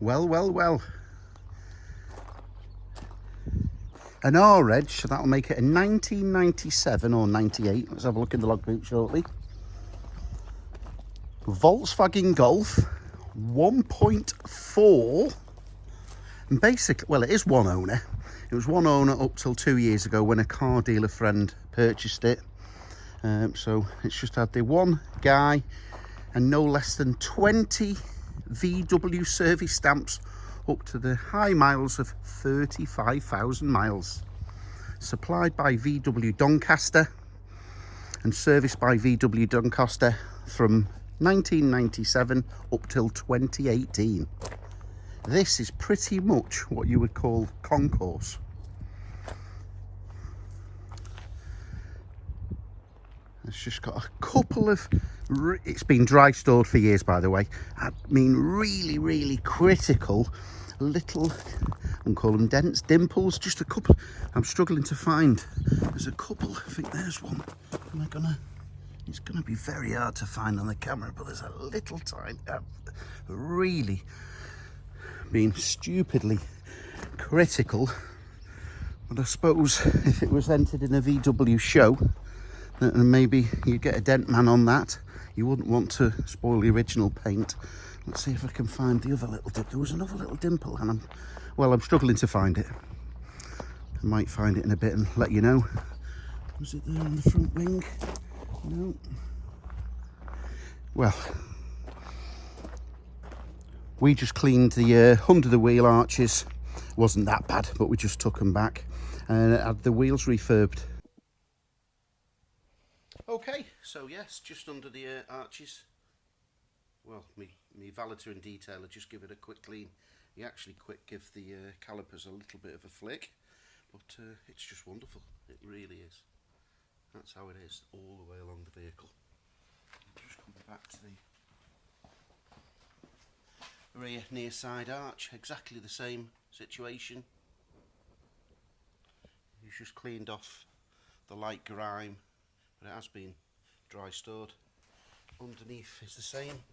Well. An R-Reg, so that'll make it a 1997 or 98. Let's have a look in the logbook shortly. Volkswagen Golf 1.4. And basically, well, it is one owner. It was one owner up till 2 years ago when a car dealer friend purchased it. So it's just had the one guy and no less than 20 VW service stamps up to the high miles of 35,000 miles. Supplied by VW Doncaster and serviced by VW Doncaster from 1997 up till 2018. This is pretty much what you would call concourse. It's just got a couple of, it's been dry stored for years, by the way. I mean, really critical little, I wouldn't call them dents, dimples, just a couple. I'm struggling to find. There's a couple. I think there's one. It's gonna be very hard to find on the camera, but there's a little tiny, really been stupidly critical. But I suppose if it was entered in a VW show, and maybe you get a dent man on that, you wouldn't want to spoil the original paint. Let's see if I can find the other little dimple. There was another little dimple and I'm struggling to find it. I might find it in a bit and let you know. Was it there on the front wing? No. Well, we just cleaned the under the wheel arches. Wasn't that bad, but we just took them back and had the wheels refurbed. Okay, so yes, just under the arches. Well, me valeter and detailer just give it a quick clean. You actually give the calipers a little bit of a flick, but it's just wonderful. It really is. That's how it is all the way along the vehicle. Just come back to the rear near side arch, exactly the same situation. You've just cleaned off the light grime, but it has been dry stored. Underneath is the same,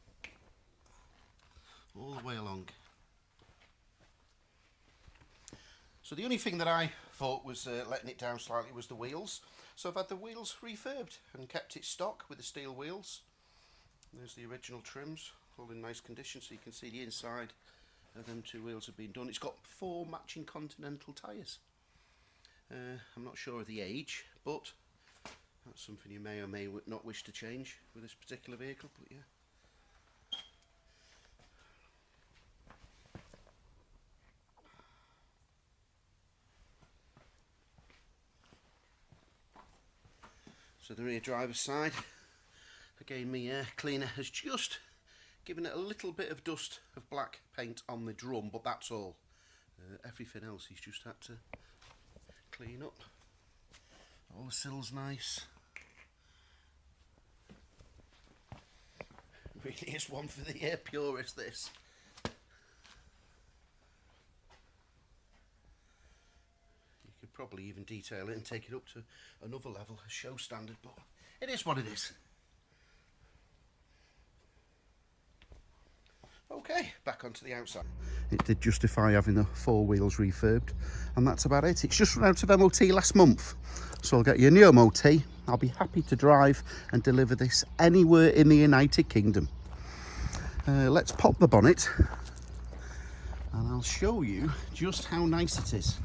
all the way along. So the only thing that I thought was letting it down slightly was the wheels. So I've had the wheels refurbed and kept it stock with the steel wheels. There's the original trims, all in nice condition, so you can see the inside of them two wheels have been done. It's got 4 matching Continental tyres. I'm not sure of the age, but that's something you may or may not wish to change with this particular vehicle, but yeah. So the rear driver's side, again my cleaner has just given it a little bit of dust of black paint on the drum, but that's all. Everything else he's just had to clean up. All the sills nice. Really is one for the purist, this. You could probably even detail it and take it up to another level, a show standard, but it is what it is. Okay, back onto the outside. It did justify having the 4 wheels refurbed, and that's about it. It's just run out of MOT last month, so I'll get you a new MOT. I'll be happy to drive and deliver this anywhere in the United Kingdom. Let's pop the bonnet and I'll show you just how nice it is.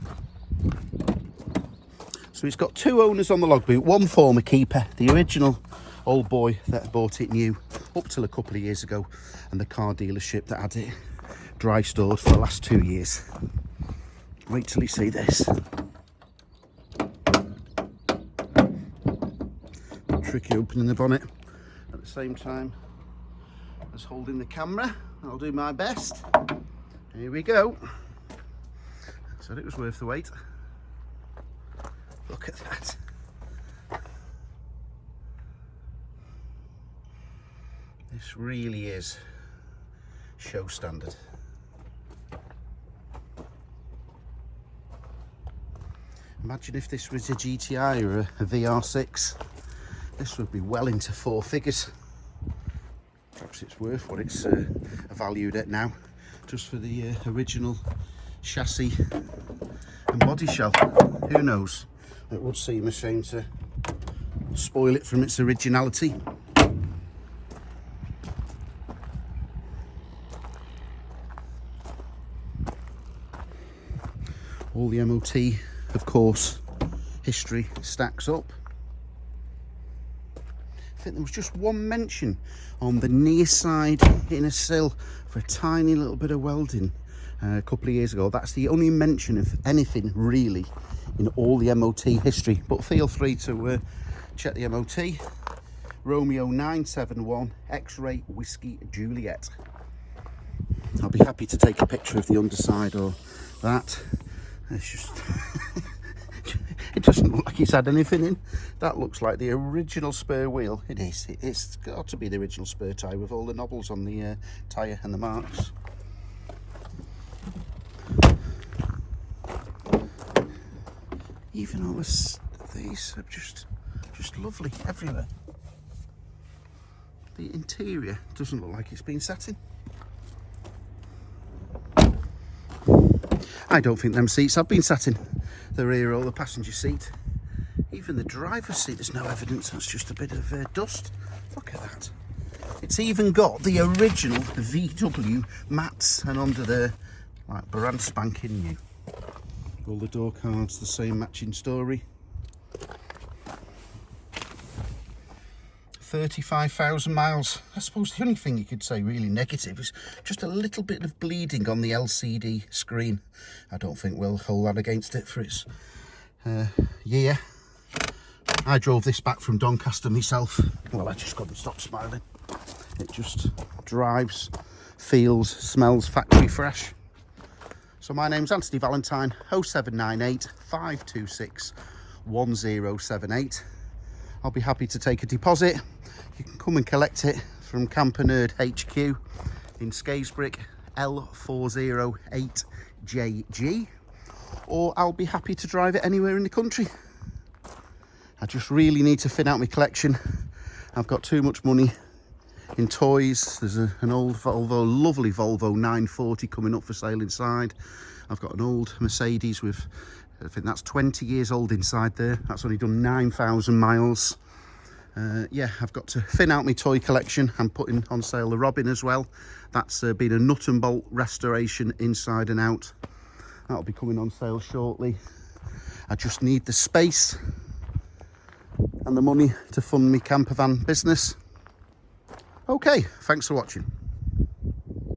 So it's got 2 owners on the logbook, one former keeper, the original old boy that bought it new up till a couple of years ago, and the car dealership that had it dry stored for the last 2 years. Wait till you see this. Tricky opening the bonnet at the same time as holding the camera. I'll do my best. Here we go. Said it was worth the wait. Look at that. This really is show standard. Imagine if this was a GTI or a VR6. This would be well into 4 figures. Perhaps it's worth what it's valued at now. just for the original chassis and body shell. Who knows? It would seem a shame to spoil it from its originality. All the MOT, of course, history stacks up. I think there was just one mention on the near side inner sill for a tiny little bit of welding a couple of years ago. That's the only mention of anything really in all the MOT history, but feel free to check the MOT. Romeo 971 X-Ray Whiskey Juliet. I'll be happy to take a picture of the underside or that. It's just it doesn't look like it's had anything in. That looks like the original spare wheel. It is. It's got to be the original spare tyre with all the knobbles on the tyre and the marks. Even all these are just lovely everywhere. The interior doesn't look like it's been sat in. I don't think them seats have been sat in. The rear or the passenger seat. Even the driver's seat, there's no evidence. That's just a bit of dust. Look at that. It's even got the original VW mats, and under there, like brand spanking new. All the door cards, the same matching story. 35,000 miles. I suppose the only thing you could say really negative is just a little bit of bleeding on the LCD screen. I don't think we'll hold that against it for its year. I drove this back from Doncaster myself. Well, I just couldn't stop smiling. It just drives, feels, smells factory fresh. So my name's Anthony Valentine, 0798 526 1078. I'll be happy to take a deposit. You can come and collect it from Camper Nerd HQ in Scaysbrick L408JG, or I'll be happy to drive it anywhere in the country. I just really need to fit out my collection. I've got too much money in toys. There's an old Volvo, lovely Volvo 940 coming up for sale inside. I've got an old Mercedes with, I think that's 20 years old inside there. That's only done 9,000 miles. Yeah, I've got to thin out my toy collection. I'm putting on sale the Robin as well. That's been a nut and bolt restoration inside and out. That'll be coming on sale shortly. I just need the space and the money to fund my camper van business. Okay, thanks for watching.